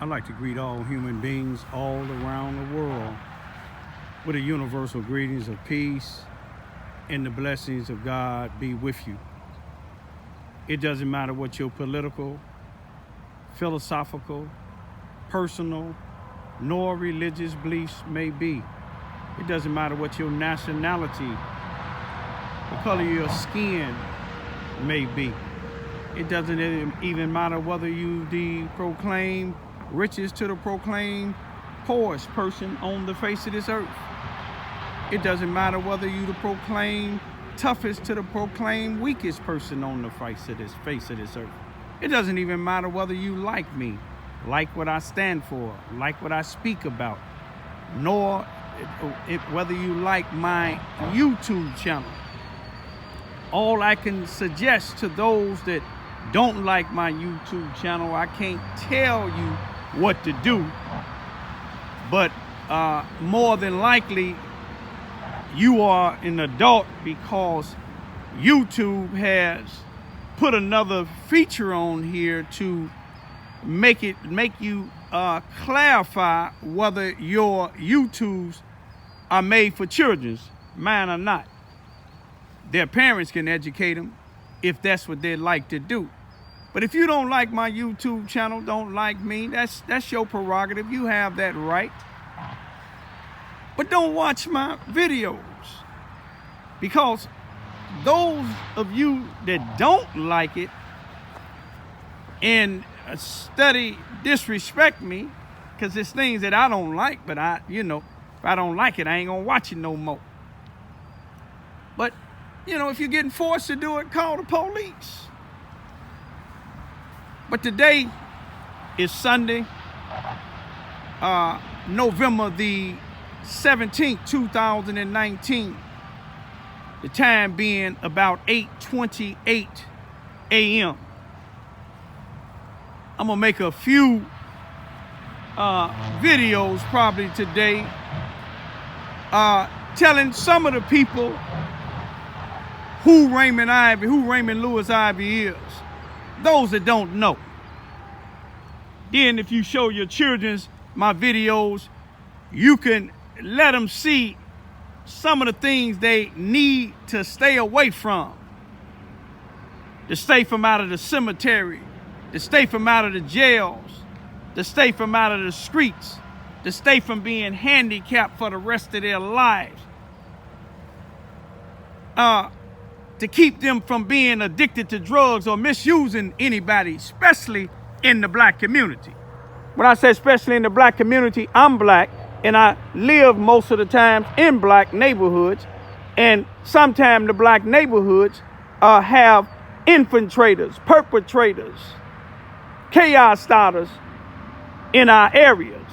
I'd like to greet all human beings all around the world with the universal greetings of peace and the blessings of God be with you. It doesn't matter what your political, philosophical, personal, nor religious beliefs may be. It doesn't matter what your nationality, the color of your skin may be. It doesn't even matter whether you proclaim riches to the proclaim poorest person on the face of this earth. It doesn't matter whether you the proclaim toughest to the proclaim weakest person on the face of this earth. It doesn't even matter whether you like me, like what I stand for, like what I speak about, nor whether you like my YouTube channel. All I can suggest to those that don't like my YouTube channel, I can't tell you what to do, but more than likely you are an adult because YouTube has put another feature on here to make you clarify whether your YouTubes are made for children, mine or not. Their parents can educate them if that's what they'd like to do. But if you don't like my YouTube channel, don't like me, that's your prerogative. You have that right. But don't watch my videos, because those of you that don't like it and study disrespect me, because there's things that I don't like, but if I don't like it, I ain't gonna watch it no more. But if you're getting forced to do it, call the police. But today is Sunday, November the 17th, 2019. The time being about 8:28 a.m. I'm gonna make a few videos probably today telling some of the people who Raymond Lewis Ivy is. Those that don't know. Then if you show your children my videos, you can let them see some of the things they need to stay away from. To stay from out of the cemetery, to stay from out of the jails, to stay from out of the streets, to stay from being handicapped for the rest of their lives. To keep them from being addicted to drugs or misusing anybody, especially in the black community. When I say especially in the black community, I'm black, and I live most of the time in black neighborhoods, and sometimes the black neighborhoods have infiltrators, perpetrators, chaos starters in our areas.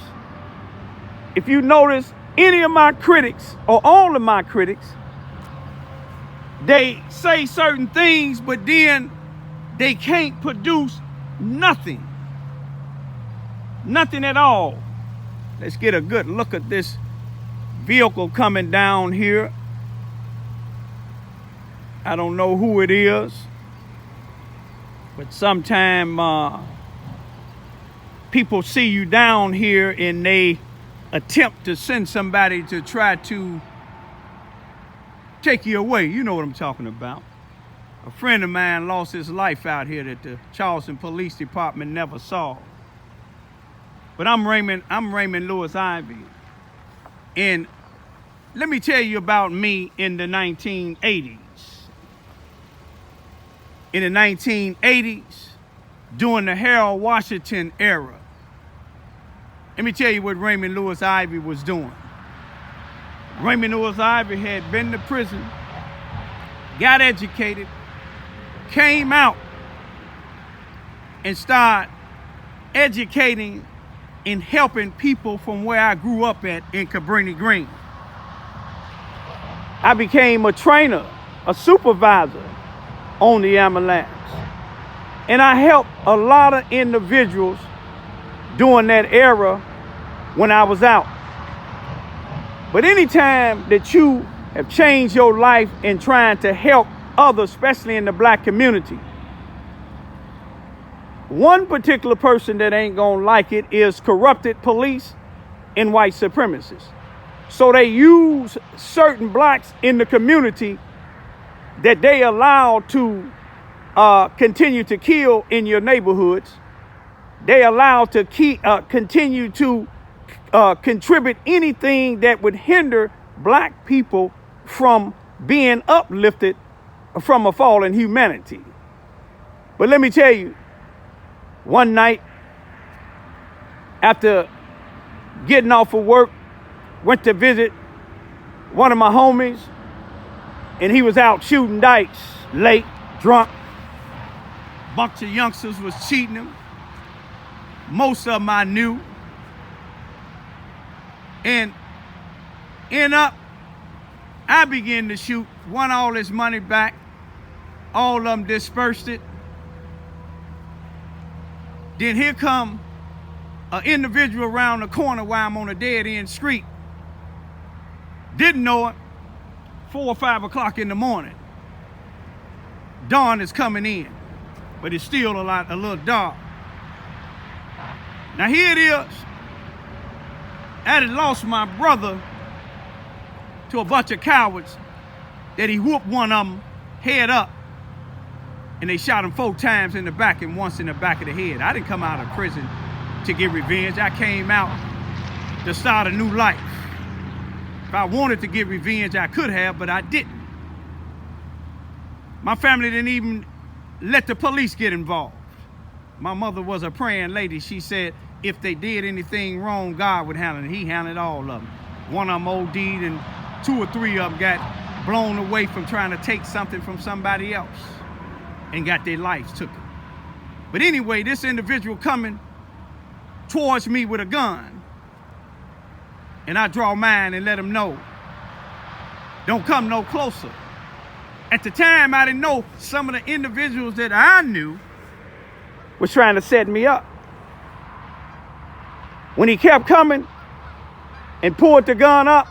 If you notice, any of my critics, or all of my critics, they say certain things, but then they can't produce nothing. Nothing at all. Let's get a good look at this vehicle coming down here. I don't know who it is, but sometime people see you down here and they attempt to send somebody to try to take you away. You know what I'm talking about. A friend of mine lost his life out here that the Charleston Police Department never saw. But I'm Raymond Lewis Ivy. And let me tell you about me in the 1980s. In the 1980s, during the Harold Washington era, let me tell you what Raymond Lewis Ivy was doing. Raymond Lewis Ivy had been to prison, got educated, came out, and started educating and helping people from where I grew up at in Cabrini Green. I became a trainer, a supervisor on the ambulance. And I helped a lot of individuals during that era when I was out. But anytime that you have changed your life in trying to help others, especially in the black community, one particular person that ain't gonna like it is corrupted police and white supremacists. So they use certain blacks in the community that they allow to continue to kill in your neighborhoods. They allow to continue to contribute anything that would hinder black people from being uplifted from a fallen humanity. But let me tell you, one night after getting off of work, went to visit one of my homies, and he was out shooting dice late, drunk. Bunch of youngsters was cheating him. Most of them I knew. And I began to shoot, won all his money back. All of them dispersed it. Then here come an individual around the corner while I'm on a dead-end street. Didn't know it. 4 or 5 o'clock in the morning. Dawn is coming in, but it's still a little dark. Now here it is. I had lost my brother to a bunch of cowards that he whooped one of them head up, and they shot him 4 times in the back and once in the back of the head. I didn't come out of prison to get revenge. I came out to start a new life. If I wanted to get revenge, I could have, but I didn't. My family didn't even let the police get involved. My mother was a praying lady. She said if they did anything wrong, God would handle it. He handled all of them. One of them OD'd, and 2 or 3 of them got blown away from trying to take something from somebody else and got their lives taken. But anyway, this individual coming towards me with a gun, and I draw mine and let him know, don't come no closer. At the time, I didn't know some of the individuals that I knew was trying to set me up. When he kept coming and pulled the gun up,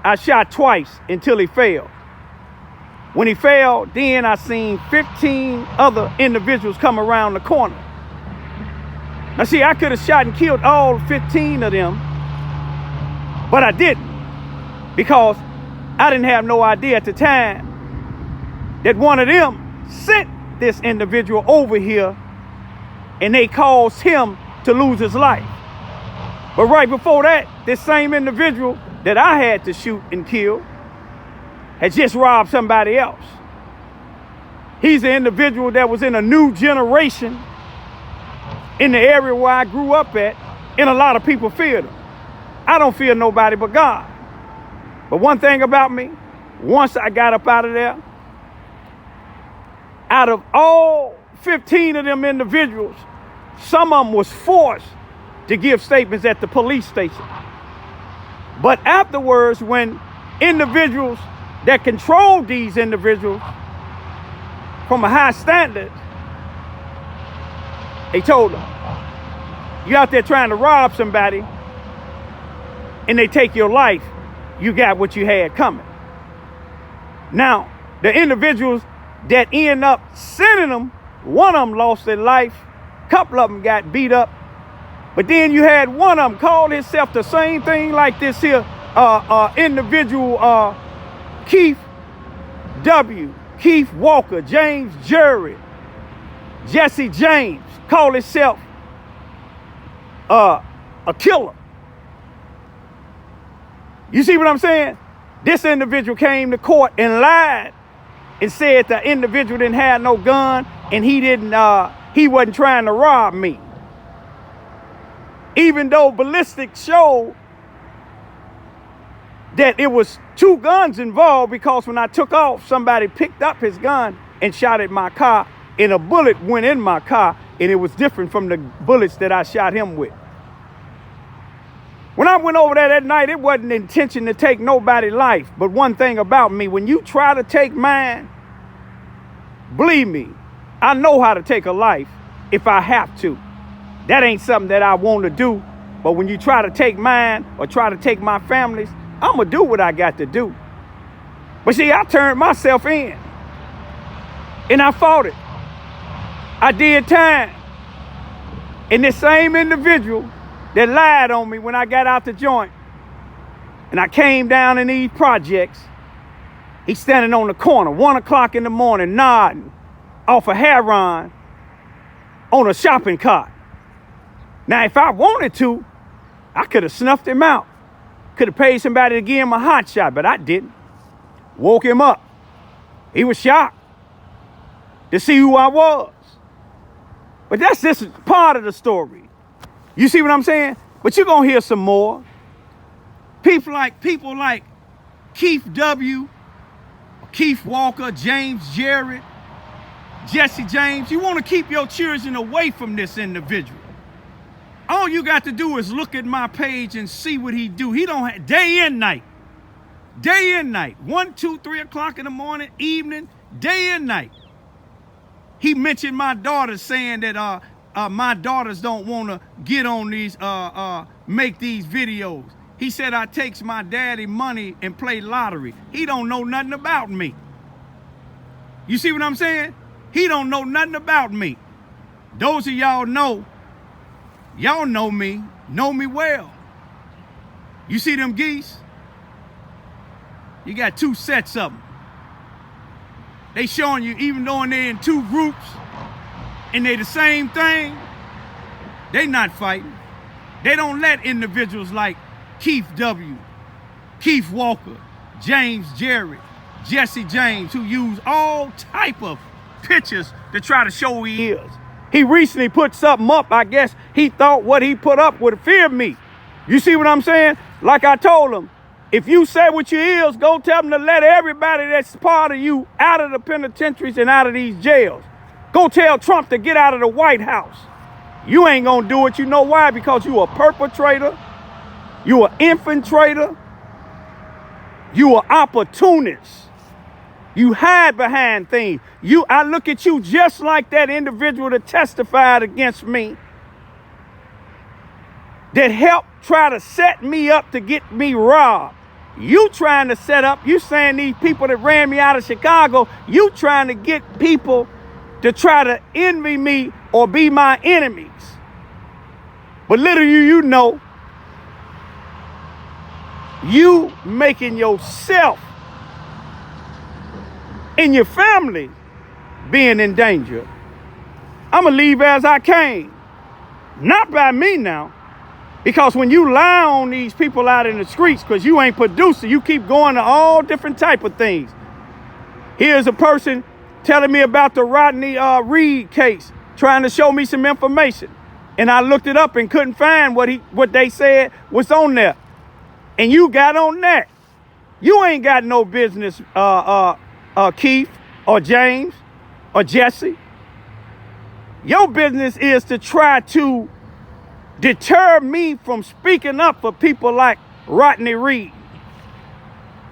I shot twice until he fell. When he fell, then I seen 15 other individuals come around the corner. Now see, I could have shot and killed all 15 of them, but I didn't, because I didn't have no idea at the time that one of them sent this individual over here and they caused him to lose his life. But right before that, this same individual that I had to shoot and kill had just robbed somebody else. He's an individual that was in a new generation in the area where I grew up at, and a lot of people feared him. I don't fear nobody but God. But one thing about me, once I got up out of there, out of all 15 of them individuals, some of them was forced to give statements at the police station. But afterwards, when individuals that controlled these individuals from a high standard, they told them, you out there trying to rob somebody and they take your life, you got what you had coming. Now, the individuals that end up sending them, one of them lost their life, a couple of them got beat up, but then you had one of them call himself the same thing like this here individual, Keith Walker, James Jury, Jesse James, call himself a killer. You see what I'm saying? This individual came to court and lied and said the individual didn't have no gun and he wasn't trying to rob me. Even though ballistics showed that it was 2 guns involved, because when I took off, somebody picked up his gun and shot at my car, and a bullet went in my car, and it was different from the bullets that I shot him with. When I went over there that night, it wasn't intention to take nobody's life. But one thing about me, when you try to take mine, believe me, I know how to take a life if I have to. That ain't something that I want to do. But when you try to take mine or try to take my family's, I'm going to do what I got to do. But see, I turned myself in. And I fought it. I did time. And this same individual that lied on me when I got out the joint and I came down in these projects, he's standing on the corner, 1 o'clock in the morning, nodding off a heroin on a shopping cart. Now, if I wanted to, I could have snuffed him out. Could have paid somebody to give him a hot shot, but I didn't. Woke him up. He was shocked to see who I was. But that's just part of the story. You see what I'm saying? But you're going to hear some more. People like Keith W., Keith Walker, James Jarrett, Jesse James. You want to keep your children away from this individual. All you got to do is look at my page and see what he do. He don't have day and night. Day and night. 1, 2, 3 o'clock in the morning, evening, day and night. He mentioned my daughters, saying that my daughters don't want to get on these, make these videos. He said I takes my daddy money and play lottery. He don't know nothing about me. You see what I'm saying? He don't know nothing about me. Those of y'all know me well. You see them geese? You got 2 sets of them. They showing you, even though they're in 2 groups and they the same thing, they not fighting. They don't let individuals like Keith W., Keith Walker, James Jarrett, Jesse James, who use all type of pictures to try to show who he is. He recently put something up. I guess he thought what he put up would fear me. You see what I'm saying? Like I told him, if you say what you is, go tell them to let everybody that's part of you out of the penitentiaries and out of these jails. Go tell Trump to get out of the White House. You ain't gonna do it. You know why? Because you a perpetrator. You an infiltrator. You an opportunist. You hide behind things. I look at you just like that individual that testified against me, that helped try to set me up to get me robbed. You trying to set up, you saying these people that ran me out of Chicago, you trying to get people to try to envy me or be my enemies. But little you know, you making yourself and your family being in danger. I'm going to leave as I came. Not by me now. Because when you lie on these people out in the streets, because you ain't producer, you keep going to all different type of things. Here's a person telling me about the Rodney Reed case, trying to show me some information. And I looked it up and couldn't find what they said was on there. And you got on that. You ain't got no business, Keith or James or Jesse. Your business is to try to deter me from speaking up for people like Rodney Reed.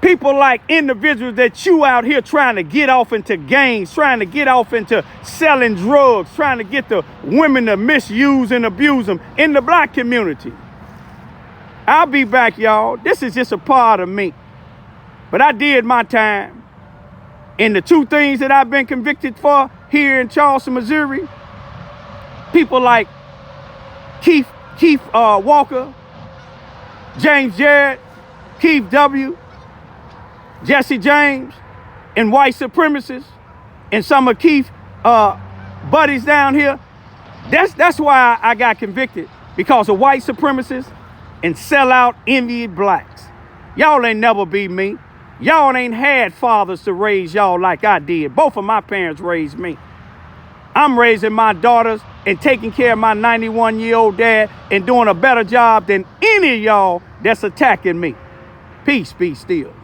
People like individuals that you out here trying to get off into gangs, trying to get off into selling drugs, trying to get the women to misuse and abuse them in the black community. I'll be back, y'all. This is just a part of me. But I did my time. And the 2 things that I've been convicted for here in Charleston, Missouri, people like Keith Walker, James Jarrett, Keith W., Jesse James, and white supremacists, and some of Keith buddies down here. That's why I got convicted, because of white supremacists and sellout envied blacks. Y'all ain't never be me. Y'all ain't had fathers to raise y'all like I did. Both of my parents raised me. I'm raising my daughters and taking care of my 91-year-old dad and doing a better job than any of y'all that's attacking me. Peace be still.